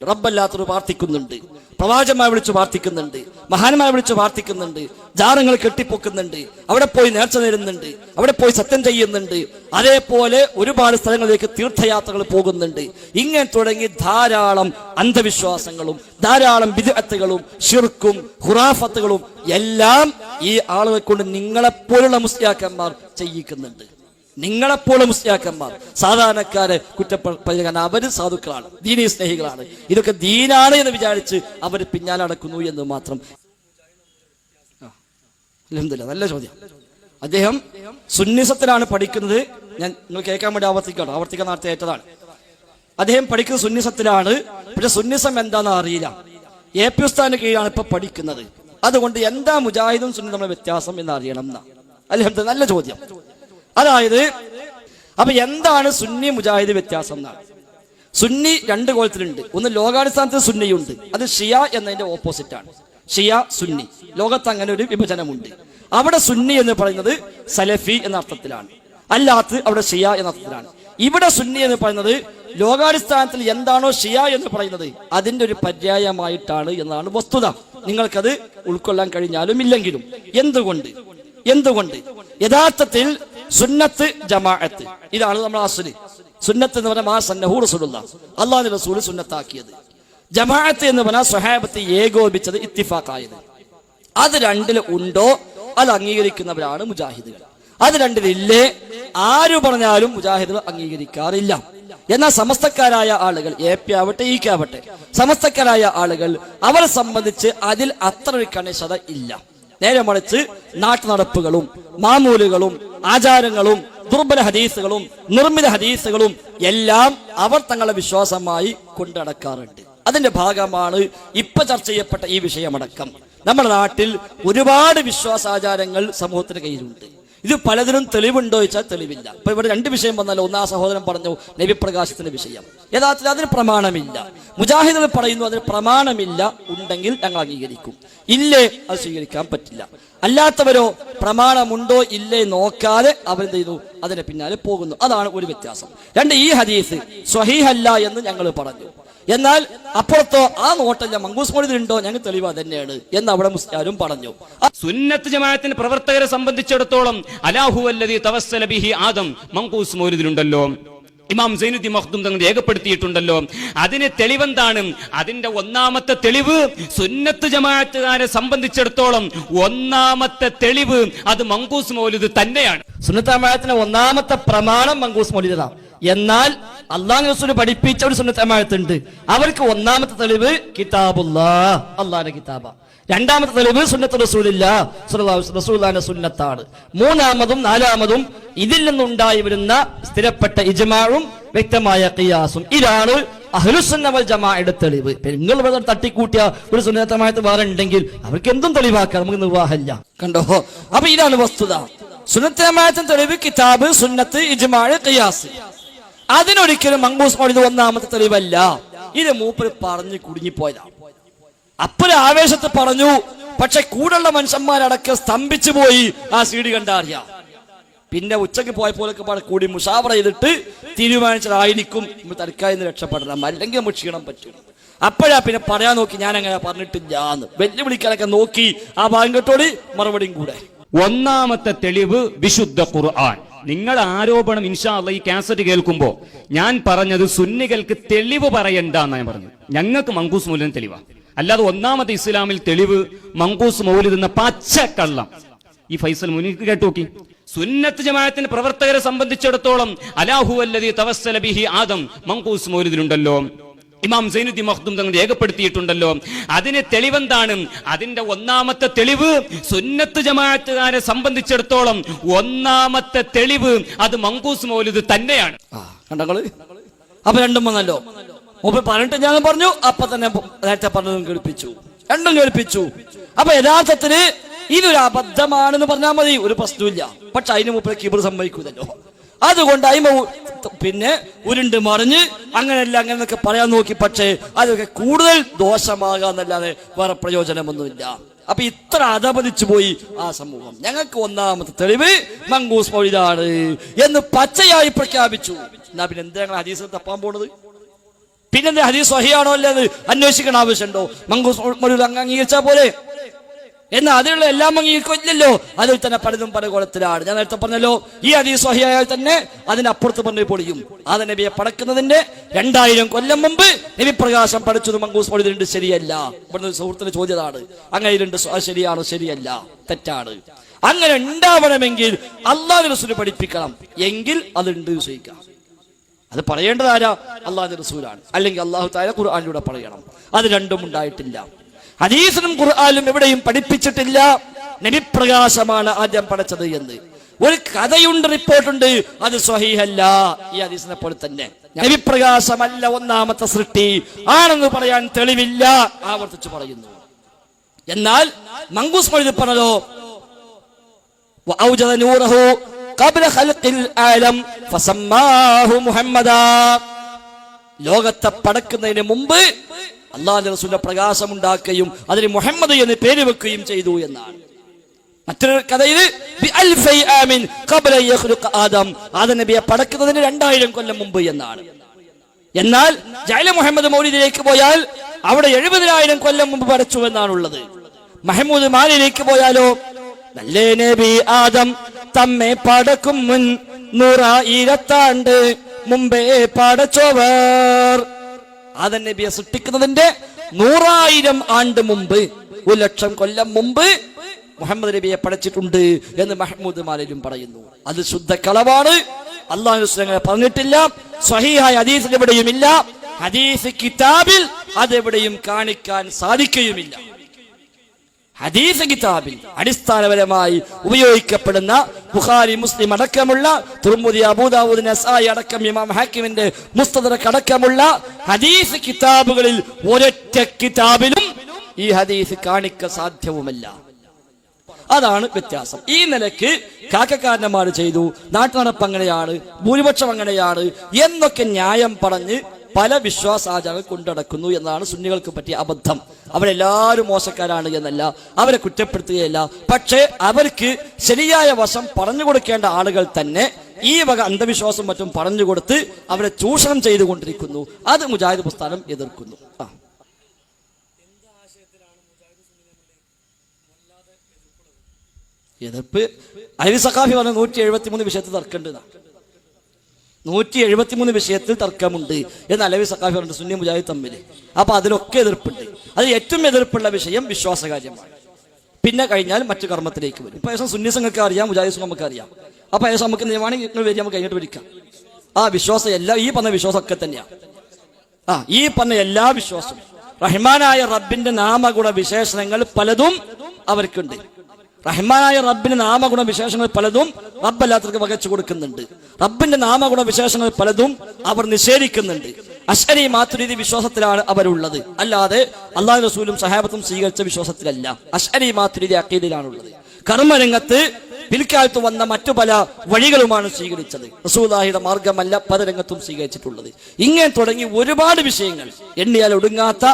റബ്ബല്ലാത്തൊരു പ്രാർത്ഥിക്കുന്നുണ്ട്, പ്രവാചകന്മാരെ വിളിച്ച് പ്രാർത്ഥിക്കുന്നുണ്ട്, മഹാന്മാരെ വിളിച്ച് പ്രാർത്ഥിക്കുന്നുണ്ട്, ജാറങ്ങൾ കെട്ടിപ്പൊക്കുന്നുണ്ട്, അവിടെ പോയി നേർച്ച നേരുന്നുണ്ട്, അവിടെ പോയി സത്യം ചെയ്യുന്നുണ്ട്. അതേപോലെ ഒരുപാട് സ്ഥലങ്ങളിലേക്ക് തീർത്ഥയാത്രകൾ പോകുന്നുണ്ട്. ഇങ്ങനെ തുടങ്ങി ധാരാളം അന്ധവിശ്വാസങ്ങളും ധാരാളം ബിദ്അത്തുകളും ശിർക്കും ഖുറാഫത്തുകളും എല്ലാം ഈ ആളുകളെ കൊണ്ട് നിങ്ങളെപ്പോലുള്ള മുസ്ലിയാക്കന്മാർ ചെയ്യിക്കുന്നുണ്ട്. നിങ്ങളെപ്പോലെ മുസ്ലിയാക്കന്മാർ സാധാരണക്കാരെ കുറ്റപ്പെടുത്താൻ അവര് സാധുക്കളാണ്, ദീനീ സ്നേഹികളാണ്. ഇതൊക്കെ ദീനാണ് എന്ന് വിചാരിച്ച് അവർ പിന്നാലെ നടക്കുന്നു എന്ന് മാത്രം. അൽഹംദുലില്ലാഹ്, നല്ല ചോദ്യം. അദ്ദേഹം സുന്നിസത്തിലാണ് പഠിക്കുന്നത്. ഞാൻ നിങ്ങൾ കേൾക്കാൻ വേണ്ടി ആവർത്തിക്കാൻ നേരത്തെ ഏറ്റതാണ്. അദ്ദേഹം പഠിക്കുന്നത് സുന്നിസത്തിലാണ്. പക്ഷെ സുന്നിസം എന്താണെന്ന് അറിയില്ല. എ പി ഉസ്താദിന്റെ കീഴിലാണ് ഇപ്പൊ പഠിക്കുന്നത്. അതുകൊണ്ട് എന്താ മുജാഹിദും സുന്നി തമ്മിലുള്ള വ്യത്യാസം എന്ന് അറിയണം എന്നാ. അൽഹംദുലില്ലാഹ്, നല്ല ചോദ്യം. അതായത് അപ്പൊ എന്താണ് സുന്നി മുജാഹിദ് വ്യത്യാസം എന്നാണ്. സുന്നി രണ്ട് കോലത്തിലുണ്ട്. ഒന്ന് ലോകാടിസ്ഥാനത്തിൽ സുന്നിയുണ്ട്, അത് ഷിയ എന്നതിന്റെ ഓപ്പോസിറ്റ് ആണ്. ഷിയ സുന്നി, ലോകത്ത് അങ്ങനെ ഒരു വിഭജനമുണ്ട്. അവിടെ സുന്നി എന്ന് പറയുന്നത് സലഫി എന്ന അർത്ഥത്തിലാണ്, അല്ലാത്ത അവിടെ ഷിയ എന്ന അർത്ഥത്തിലാണ്. ഇവിടെ സുന്നി എന്ന് പറയുന്നത് ലോകാടിസ്ഥാനത്തിൽ എന്താണോ ഷിയ എന്ന് പറയുന്നത് അതിന്റെ ഒരു പര്യായമായിട്ടാണ് എന്നാണ് വസ്തുത. നിങ്ങൾക്കത് ഉൾക്കൊള്ളാൻ കഴിഞ്ഞാലും ഇല്ലെങ്കിലും. എന്തുകൊണ്ട് യഥാർത്ഥത്തിൽ സുന്നത്ത് ജമാഅത്ത് ഇതാണ് നമ്മുടെ അസ്ലി. സുന്നത്ത് എന്ന് പറഞ്ഞാൽ മാ സന്നഹു റസൂലുള്ളാഹ്, അല്ലാഹുവിന്റെ റസൂൽ സുന്നത്താക്കിയത്. ജമാഅത്ത് എന്ന് പറഞ്ഞാൽ സ്വഹാബത്ത് ഏകോപിച്ചത്, ഇത്തിഫാഖായത്. അത് രണ്ടിൽ ഉണ്ടോ അത് അംഗീകരിക്കുന്നവരാണ് മുജാഹിദുകൾ. അത് രണ്ടിലില്ലേ ആര് പറഞ്ഞാലും മുജാഹിദുകൾ അംഗീകരിക്കാറില്ല. എന്നാൽ സമസ്തക്കാരായ ആളുകൾ, എ പി ആവട്ടെ ഇ കെ ആവട്ടെ, സമസ്തക്കാരായ ആളുകൾ അവരെ സംബന്ധിച്ച് അതിൽ അത്ര ഒരു കണിശത ഇല്ല. നേരെ മറിച്ച് നാട്ടുനടപ്പുകളും മാമൂലുകളും ആചാരങ്ങളും ദുർബല ഹദീസുകളും നിർമ്മിത ഹദീസുകളും എല്ലാം അവർ തങ്ങളുടെ വിശ്വാസമായി കൊണ്ടുനടക്കാറുണ്ട്. അതിന്റെ ഭാഗമാണ് ഇപ്പൊ ചർച്ച ചെയ്യപ്പെട്ട ഈ വിഷയമടക്കം. നമ്മുടെ നാട്ടിൽ ഒരുപാട് വിശ്വാസാചാരങ്ങൾ സമൂഹത്തിന് കയ്യിലുണ്ട്. ഇത് പലതിനും തെളിവുണ്ടോ ചോദിച്ചാൽ തെളിവില്ല. ഇപ്പൊ ഇവിടെ രണ്ട് വിഷയം വന്നല്ലോ. ഒന്നാ സഹോദരൻ പറഞ്ഞു നബിപ്രകാശത്തിന്റെ വിഷയം. യഥാർത്ഥത്തിൽ അതിന് പ്രമാണമില്ല. മുജാഹിദുകൾ പറയുന്നു അതിന് പ്രമാണമില്ല, ഉണ്ടെങ്കിൽ ഞങ്ങൾ അംഗീകരിക്കും, ഇല്ലേ അത് സ്വീകരിക്കാൻ പറ്റില്ല. അല്ലാത്തവരോ പ്രമാണമുണ്ടോ ഇല്ലേ നോക്കാതെ അവരെന്ത് ചെയ്യുന്നു, അതിന് പിന്നാലെ പോകുന്നു. അതാണ് ഒരു വ്യത്യാസം. രണ്ട്, ഈ ഹദീസ് സ്വഹീഹല്ല എന്ന് ഞങ്ങൾ പറഞ്ഞു. എന്നാൽ അപ്പുറത്തോ ആ നോട്ടല്ല മങ്കൂസ് മൗലിദിലുണ്ടോ ഞങ്ങൾ തെളിവ് തന്നെയാണ് എന്ന് അവിടെ മുസ്ലിയാരും പറഞ്ഞു. സുന്നത്ത് ജമാഅത്തിന്റെ പ്രവർത്തകരെ സംബന്ധിച്ചിടത്തോളം അലാഹു വല്ലദീ തവസ്സല ബിഹി ആദം മങ്കൂസ് മൗലിദിലുണ്ടല്ലോ, ഇമാം സൈനുദ്ദീൻ മഖ്ദൂം തങ്ങൾ രേഖപ്പെടുത്തിയിട്ടുണ്ടല്ലോ. അതിന് തെളിവെന്താണ്? അതിന്റെ ഒന്നാമത്തെ തെളിവ് സുന്നത്ത് ജമാഅത്തുകാരെ സംബന്ധിച്ചിടത്തോളം ഒന്നാമത്തെ തെളിവ് അത് മങ്കൂസ് മൗലിദ് തന്നെയാണ്. സുന്നത്ത് ജമാഅത്തിന്റെ ഒന്നാമത്തെ പ്രമാണം മങ്കൂസ് മൗലിദാണ്. എന്നാൽ അല്ലാഹു റസൂൽ പഠിപ്പിച്ച ഒരു സുന്നത്ത് ജമാഅത്തുണ്ട്. അവർക്ക് ഒന്നാമത്തെ തെളിവ് കിതാബുല്ലാഹ്, അല്ലാഹുവിന്റെ കിതാബാ. രണ്ടാമത്തെ തെളിവ് സുന്നത്ത് റസൂലുള്ളാഹി സ്വല്ലല്ലാഹു അലൈഹി വസല്ലം സുന്നത്താണ്. മൂന്നാമതും നാലാമതും ഇതിൽ നിന്നുണ്ടായി വരുന്ന സ്ഥിരപ്പെട്ട ഇജ്മാഉം വ്യക്തമായ ഖിയാസും. ഇതാണ് അഹ്ലുസുന്ന വൽ ജമാഅയുടെ തെളിവ്. നിങ്ങൾ ഇവിടെ തട്ടിക്കൂട്ടിയ ഒരു സുന്നത്ത് ജമാഅത്ത് വേറെ ഉണ്ടെങ്കിൽ അവർക്ക് എന്തും തെളിവാക്കാം, നമുക്ക് നിർവാഹമില്ല. കണ്ടോ? അപ്പൊ ഇതാണ് വസ്തുത. സുന്നത്ത് ജമാഅത്തിന്റെ തെളിവ് കിതാബ്, സുന്നത്ത്, ഇജ്മാഅ്, ഖിയാസ്. അതിനൊരിക്കലും മങ്കൂസ് മൗലിദ് ഒന്നാമത്തെ തെളിവല്ല. ഇത് മൂപ്പര് പറഞ്ഞ് കുടുങ്ങിപ്പോയതാണ്. അപ്പൊരു ആവേശത്ത് പറഞ്ഞു. പക്ഷെ കൂടെയുള്ള മനുഷ്യന്മാരടക്കം സ്തംഭിച്ചു പോയി. ആ സീഡി കണ്ടറിയാം. പിന്നെ ഉച്ചക്ക് പോയപ്പോലൊക്കെ കൂടി മുഷാവറ ചെയ്തിട്ട് തീരുമാനിച്ചതായിരിക്കും തൽക്കാലം രക്ഷപ്പെടണം, അല്ലെങ്കിൽ നമുക്ക് ക്ഷീണം പറ്റും. അപ്പോഴാ പിന്നെ പറയാൻ നോക്കി, ഞാൻ അങ്ങനെ പറഞ്ഞിട്ടില്ല എന്ന് വെല്ലുവിളിക്കാനൊക്കെ നോക്കി. ആ ഭാഗത്തോട് മറുപടിയും കൂടെ. ഒന്നാമത്തെ തെളിവ് വിശുദ്ധ ഖുർആൻ. നിങ്ങൾ ആരോപണം ഇൻഷാ അല്ലാഹ് ഈ കാസറ്റ് കേൾക്കുമ്പോ ഞാൻ പറഞ്ഞത് സുന്നികൾക്ക് തെളിവ് പറയണ്ടെന്നാണ് ഞാൻ പറഞ്ഞത്. ഞങ്ങൾക്ക് മങ്കൂസ് മൗലിദിന് തെളിവാ, അല്ലാതെ ഒന്നാമത്തെ ഇസ്ലാമിൽ തെളിവ് മങ്കൂസ് മൗലിദ് എന്ന പച്ചക്കള്ളം. ഈ ഫൈസൽ മുനീർ കേട്ടു നോക്കി. സുന്നത്ത് ജമാഅത്തിന്റെ പ്രവർത്തകരെ സംബന്ധിച്ചിടത്തോളം അലാഹു വല്ലദീ തവസ്സല ബിഹി ആദം മങ്കൂസ് മൗലിദിലുണ്ടല്ലോ, ഇമാം സൈനുദ്ദീൻ മഖ്ദൂം തങ്ങൾ രേഖപ്പെടുത്തിയിട്ടുണ്ടല്ലോ. അതിന് തെളിവെന്താണ്? അതിന്റെ ഒന്നാമത്തെ തെളിവ് സുന്നത്ത് ജമാഅത്തുകാരെ സംബന്ധിച്ചിടത്തോളം ഒന്നാമത്തെ തെളിവ് അത് മങ്കൂസ് മൗലിദ് തന്നെയാണ്. കണ്ടങ്ങള് അപ്പൊ രണ്ടും വന്നല്ലോ. മുമ്പ് പറഞ്ഞിട്ട് ഞാൻ പറഞ്ഞു, അപ്പൊ തന്നെ നേരത്തെ പറഞ്ഞതും കേൾപ്പിച്ചു, രണ്ടും കേൾപ്പിച്ചു. അപ്പൊ യഥാർത്ഥത്തിന് ഇതൊരു അബദ്ധമാണെന്ന് പറഞ്ഞാൽ മതി, ഒരു പ്രശ്നമില്ല. പക്ഷെ അതിന് മുമ്പ് കിബർ സംഭവിക്കൂതല്ലോ. അതുകൊണ്ട് അയിമ പിന്നെ ഉരുണ്ട് മറിഞ്ഞ് അങ്ങനെയല്ല അങ്ങനെയൊക്കെ പറയാൻ നോക്കി. പക്ഷേ അതൊക്കെ കൂടുതൽ ദോഷമാകാന്നല്ലാതെ വേറെ പ്രയോജനമൊന്നുമില്ല. അപ്പൊ ഇത്ര അധപതിച്ചു പോയി ആ സമൂഹം. ഞങ്ങൾക്ക് ഒന്നാമത്തെ തെളിവ് മങ്കൂസ് മൗലിദാണ് എന്ന് പച്ചയായി പ്രഖ്യാപിച്ചു. എന്നാ പിന്നെ എന്താ ഞങ്ങൾ ഹദീസ് തപ്പാൻ പോണത്? പിന്നെന്താ ഹദീസ് സ്വഹീഹാണോ അല്ലത് അന്വേഷിക്കേണ്ട ആവശ്യമുണ്ടോ? മങ്കൂസ് മൗലൂദ് അങ്ങ് അംഗീകരിച്ചാൽ പോലെ. എന്നാൽ അതിലുള്ള എല്ലാം അംഗീകരിക്കില്ലല്ലോ. അതിൽ തന്നെ പലതും പല കുളത്തിലാണ്. ഞാൻ നേരത്തെ പറഞ്ഞല്ലോ, ഈ ഹദീസ് സ്വഹീഹായാൽ തന്നെ അതിനപ്പുറത്ത് പറഞ്ഞു പൊളിയും. ആദ നബിയെ പടക്കുന്നതിന്റെ 2000 കൊല്ലം മുമ്പ് നബി പ്രകാശം പഠിച്ചത് മങ്കൂസ് മൗലൂദിലുണ്ട്, ശരിയല്ല. ഇവിടുന്ന് സുഹൃത്തിന് ചോദ്യതാണ്, അങ്ങനെ ഇതിലുണ്ട്, ശരിയാണോ? ശരിയല്ല, തെറ്റാണ്. അങ്ങനെ ഉണ്ടാവണമെങ്കിൽ അല്ലാഹുവിന്റെ റസൂൽ പഠിപ്പിക്കണം, എങ്കിൽ അതുണ്ട് വിശ്വസിക്കാം. അത് പറയേണ്ടത് ആരാ? അല്ലാഹുവിന്റെ റസൂലാണ്. അല്ലെങ്കിൽ അല്ലാഹു തആല ഖുർആനിലൂടെ പറയണം. അത് രണ്ടും ഉണ്ടായിട്ടില്ല. ഹദീസിലും ഖുർആനിലും എവിടെയും പഠിപ്പിച്ചിട്ടില്ല നബി പ്രകാശമാണ് ആദ്യം പഠിച്ചത് എന്ന്. ഒരു കഥയുണ്ട്, റിപ്പോർട്ടുണ്ട്, അത് സ്വഹീഹല്ല. ഈ ഹദീസിനെ പോലെ തന്നെ നബി പ്രകാശമല്ല ഒന്നാമത്തെ സൃഷ്ടി ആണെന്ന് പറയാൻ തെളിവില്ല, ആവർത്തിച്ചു പറയുന്നു. എന്നാൽ മങ്കൂസ് മൗലൂദ് പറഞ്ഞതോ വഔജദ നൂറഹു ഖബ്ല ഖൽഖിൽ ആലം ഫസമ്മാഹു മുഹമ്മദാ. ലോകത്തെ പടക്കുന്നതിന് മുമ്പ് അല്ലാഹുവിന്റെ റസൂലിന്റെ പ്രകാശം ഉണ്ടാക്കുകയും അതിന് മുഹമ്മദ് എന്ന് പേര് വെക്കുകയും ചെയ്തു എന്നാണ്. മറ്റൊരു കഥയിൽ ആദം നബിയെ പടക്കുന്നതിന് 2000 കൊല്ലം മുമ്പ് എന്നാണ്. എന്നാൽ ജഅല മുഹമ്മദ് മൗലിദിലേക്ക് പോയാൽ അവിടെ 70,000 കൊല്ലം മുമ്പ് പടച്ചു എന്നാണുള്ളത്. മഹമൂദ് മാലിലേക്ക് പോയാലോ നല്ലേ നബി ആദം തമ്മെ പടക്കും മുൻ 100,000 ആണ്ട് മുമ്പേ പടച്ചോവർ. ആദം നബിയെ സൃഷ്ടിക്കുന്നതിന്റെ 100,000 ആണ്ട് മുമ്പ്, 1,00,000 കൊല്ലം മുമ്പ് മുഹമ്മദ് നബിയെ പടച്ചിട്ടുണ്ട് എന്ന് മഹ്മൂദ് മാലിലും പറയുന്നു. അത് ശുദ്ധ കളവാണ്. അല്ലാഹു റസൂൽ പറഞ്ഞിട്ടില്ല. സ്വഹീഹായ ഹദീസിൽ എവിടെയും ഇല്ല. ഹദീസ് കിതാബിൽ അതെവിടെയും കാണിക്കാൻ സാധിക്കുകയുമില്ല. ഹദീസ് കിതാബിൽ അടിസ്ഥാനപരമായി ഉപയോഗിക്കപ്പെടുന്ന ബുഖാരി, മുസ്ലിം അടക്കമുള്ള തുർമുദി, അബൂദാവൂദ്, നസായി അടക്കം ഇമാം ഹാക്കിമിന്റെ മുസ്തദറക് അടക്കമുള്ള ഹദീസ് കിതാബുകളിൽ ഒരൊറ്റ കിതാബിലും ഈ ഹദീസ് കാണിക്കാൻ സാധ്യവുമല്ല. അതാണ് വ്യത്യാസം. ഈ നിലയ്ക്ക് കാക്കക്കാരന്മാർ ചെയ്തു, നാട്ടുനടപ്പ് അങ്ങനെയാണ്, ഭൂരിപക്ഷം അങ്ങനെയാണ് എന്നൊക്കെ ന്യായം പറഞ്ഞ് പല വിശ്വാസാചാരങ്ങൾ കൊണ്ടടക്കുന്നു എന്നതാണ് സുന്നികൾക്ക് പറ്റിയ അബദ്ധം. അവരെല്ലാവരും മോശക്കാരാണ് എന്നല്ല, അവരെ കുറ്റപ്പെടുത്തുകയല്ല. പക്ഷേ അവർക്ക് ശരിയായ വശം പറഞ്ഞു കൊടുക്കേണ്ട ആളുകൾ തന്നെ ഈ വക അന്ധവിശ്വാസം മറ്റും പറഞ്ഞുകൊടുത്ത് അവരെ ചൂഷണം ചെയ്തുകൊണ്ടിരിക്കുന്നു. അത് മുജാഹിദ് പ്രസ്ഥാനം എതിർക്കുന്നു. എതിർപ്പ് അലവി സഖാഫി പറഞ്ഞ 173 വിഷയത്തിൽ തർക്കമുണ്ട്. 173 വിഷയത്തിൽ തർക്കമുണ്ട് എന്ന് അലവി സഖാഫി പറഞ്ഞിട്ട് സുന്നി മുജാഹിദ് തമ്മിൽ. അപ്പൊ അതിലൊക്കെ എതിർപ്പുണ്ട്. അത് ഏറ്റവും എതിർപ്പുള്ള വിഷയം വിശ്വാസകാര്യമാണ്. പിന്നെ കഴിഞ്ഞാൽ മറ്റു കർമ്മത്തിലേക്ക് വരും. ഇപ്പൊ ഏകദേശം സുന്നി സംഘങ്ങൾക്ക് അറിയാം, മുജാഹിദ് നമുക്ക് അറിയാം. അപ്പൊ ഏകദേശം നമുക്ക് നിയമാണെങ്കിൽ വരി നമുക്ക് കഴിഞ്ഞിട്ട് വിളിക്കാം. ആ വിശ്വാസം എല്ലാം ഈ പറഞ്ഞ വിശ്വാസം ഒക്കെ തന്നെയാണ്. ഈ പറഞ്ഞ എല്ലാ വിശ്വാസവും റഹ്മാനായ റബ്ബിന്റെ നാമഗുണ വിശേഷണങ്ങൾ പലതും അവർക്കുണ്ട്. റഹ്മാനായ റബ്ബിന്റെ നാമഗുണ വിശേഷങ്ങൾ പലതും റബ്ബല്ലാത്തവർക്ക് വകച്ചു കൊടുക്കുന്നുണ്ട്. റബ്ബിന്റെ നാമഗുണ വിശേഷങ്ങൾ പലതും അവർ നിഷേധിക്കുന്നുണ്ട്. അശ്അരി മാതുരിദി വിശ്വാസത്തിലാണ് അവരുള്ളത്, അല്ലാതെ അല്ലാഹു റസൂലും സഹാബത്തും സ്വീകരിച്ച വിശ്വാസത്തിലല്ല. അശ്അരി മാതുരിദി അഖീദയിലാണുള്ളത്. കർമ്മരംഗത്ത് പിൽക്കാലത്ത് വന്ന മറ്റു പല വഴികളുമാണ് സ്വീകരിച്ചത്. റസൂലുള്ളാഹിയുടെ മാർഗമല്ല പല രംഗത്തും സ്വീകരിച്ചിട്ടുള്ളത്. ഇങ്ങനെ തുടങ്ങി ഒരുപാട് വിഷയങ്ങൾ, എണ്ണിയാൽ ഒടുങ്ങാത്ത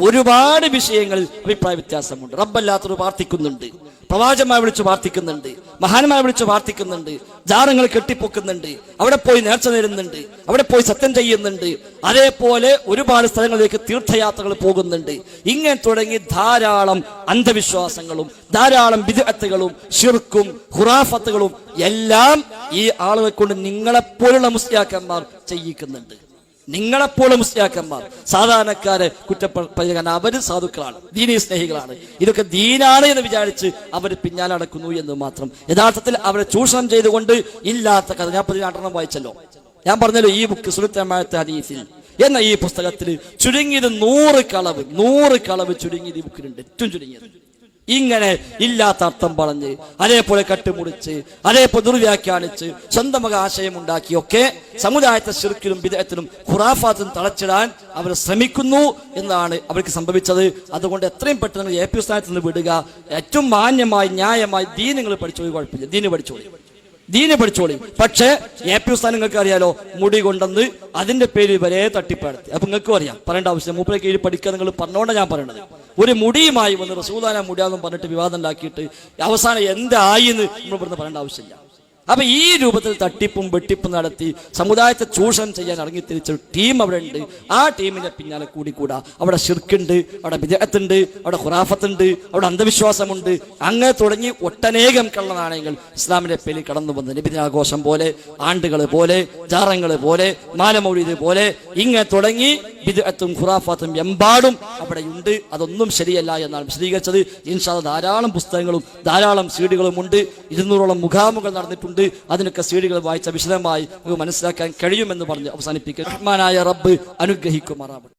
ഒരുപാട് വിഷയങ്ങളിൽ അഭിപ്രായ വ്യത്യാസമുണ്ട്. റബ്ബല്ലാത്തവർ പ്രാർത്ഥിക്കുന്നുണ്ട്, പ്രവാചകന്മാരെ വിളിച്ച് പ്രാർത്ഥിക്കുന്നുണ്ട്, മഹാന്മാരെ വിളിച്ച് പ്രാർത്ഥിക്കുന്നുണ്ട്, ജാറങ്ങൾ കെട്ടിപ്പൊക്കുന്നുണ്ട്, അവിടെ പോയി നേർച്ച നേരുന്നുണ്ട്, അവിടെ പോയി സത്യം ചെയ്യുന്നുണ്ട്. അതേപോലെ ഒരുപാട് സ്ഥലങ്ങളിലേക്ക് തീർത്ഥയാത്രകൾ പോകുന്നുണ്ട്. ഇങ്ങനെ തുടങ്ങി ധാരാളം അന്ധവിശ്വാസങ്ങളും ധാരാളം ബിദ്അത്തുകളും ശിർക്കും ഖുറാഫത്തുകളും എല്ലാം ഈ ആളുകളെ കൊണ്ട് നിങ്ങളെപ്പോലുള്ള മുസ്ലിയാക്കന്മാർ ചെയ്യിക്കുന്നുണ്ട്. നിങ്ങളെപ്പോലും മുസ്ലിയാക്കന്മാർ സാധാരണക്കാരെ കുറ്റപ്പെടുത്താൻ അവര് സാധുക്കളാണ്, ദീനീ സ്നേഹികളാണ്. ഇതൊക്കെ ദീനാണ് എന്ന് വിചാരിച്ച് അവർ പിന്നാലെ നടക്കുന്നു എന്ന് മാത്രം. യഥാർത്ഥത്തിൽ അവരെ ചൂഷണം ചെയ്തുകൊണ്ട് ഇല്ലാത്ത കഥ ഞാൻ 18 വായിച്ചല്ലോ. ഞാൻ പറഞ്ഞല്ലോ ഈ ബുക്ക് സുലത്ത് ഹദീസിൽ എന്ന ഈ പുസ്തകത്തിൽ ചുരുങ്ങിയത് 100 കളവ് ചുരുങ്ങിയത് ഈ ബുക്കിലുണ്ട്. ഏറ്റവും ചുരുങ്ങിയത് ഇങ്ങനെ ഇല്ലാത്ത അർത്ഥം പറഞ്ഞ് അതേപോലെ കട്ടുമുടിച്ച് അതേപോലെ ദുർവ്യാഖ്യാനിച്ച് സ്വന്തം ആശയമുണ്ടാക്കിയൊക്കെ സമുദായത്തെ ശിർക്കിലും ബിദ്അത്തിലും ഖുറാഫാത്തിലും തളച്ചിടാൻ അവർ ശ്രമിക്കുന്നു എന്നാണ് അവർക്ക് സംഭവിച്ചത്. അതുകൊണ്ട് എത്രയും പെട്ടെന്ന് AP സ്ഥാനത്ത് നിന്ന് വിടുക, ഏറ്റവും മാന്യമായി ന്യായമായി ദീൻ നിങ്ങൾ പഠിച്ചോളി, കുഴപ്പമില്ല, ദീന് പഠിച്ചോളി. പക്ഷേ AP സ്ഥാനം നിങ്ങൾക്ക് അറിയാലോ, മുടി കൊണ്ടെന്ന് അതിന്റെ പേര് വരെ തട്ടിപ്പടത്തി. അപ്പൊ നിങ്ങൾക്കും അറിയാം, പറയേണ്ട ആവശ്യം മൂപ്പരെ കീഴിൽ പഠിക്കുക നിങ്ങൾ പറഞ്ഞോണ്ടാ ഞാൻ പറയണത്. ഒരു മുടിയുമായി വന്ന് റസൂലുള്ളാഹിനെ മുടിയാന്നും പറഞ്ഞിട്ട് വിവാദം ഉണ്ടാക്കിയിട്ട് അവസാനം എന്തായിന്ന് നമ്മൾ ഇവിടുന്ന് പറയേണ്ട ആവശ്യമില്ല. അപ്പൊ ഈ രൂപത്തിൽ തട്ടിപ്പും വെട്ടിപ്പും നടത്തി സമുദായത്തെ ചൂഷണം ചെയ്യാൻ ഇറങ്ങിത്തിരിച്ച ടീം അവിടെ ഉണ്ട്. ആ ടീമിനെ പിന്നാലെ കൂടിക്കൂടാ. അവിടെ ശിർക്കുണ്ട്, അവിടെ ബിദ്അത്തുണ്ട്, അവിടെ ഖുറാഫത്തുണ്ട്, അവിടെ അന്ധവിശ്വാസമുണ്ട്. അങ്ങനെ തുടങ്ങി ഒട്ടനേകം കള്ളനാണയങ്ങൾ ഇസ്ലാമിന്റെ പേരിൽ കടന്നു വന്ന് നബിദിനാഘോഷം പോലെ, ആണ്ടുകൾ പോലെ, ജാറങ്ങൾ പോലെ, മാലമൗലിദ് പോലെ ഇങ്ങനെ തുടങ്ങി ബിദ്അത്തും ഖുറാഫത്തും എമ്പാടും അവിടെയുണ്ട്. അതൊന്നും ശരിയല്ല എന്നാണ് വിശദീകരിച്ചത്. ഇൻഷാ അല്ലാഹ് ധാരാളം പുസ്തകങ്ങളും ധാരാളം സീഡികളും ഉണ്ട്. 200ഓളം മുഖാമുകൾ നടന്നിട്ടുണ്ട്. അതിനൊക്കെ സീഡികൾ വായിച്ച വിശദമായി മനസ്സിലാക്കാൻ കഴിയുമെന്ന് പറഞ്ഞ് അവസാനിപ്പിക്കുക. റഹ്മാനായ റബ്ബ് അനുഗ്രഹിക്കുമാറാവട്ടെ.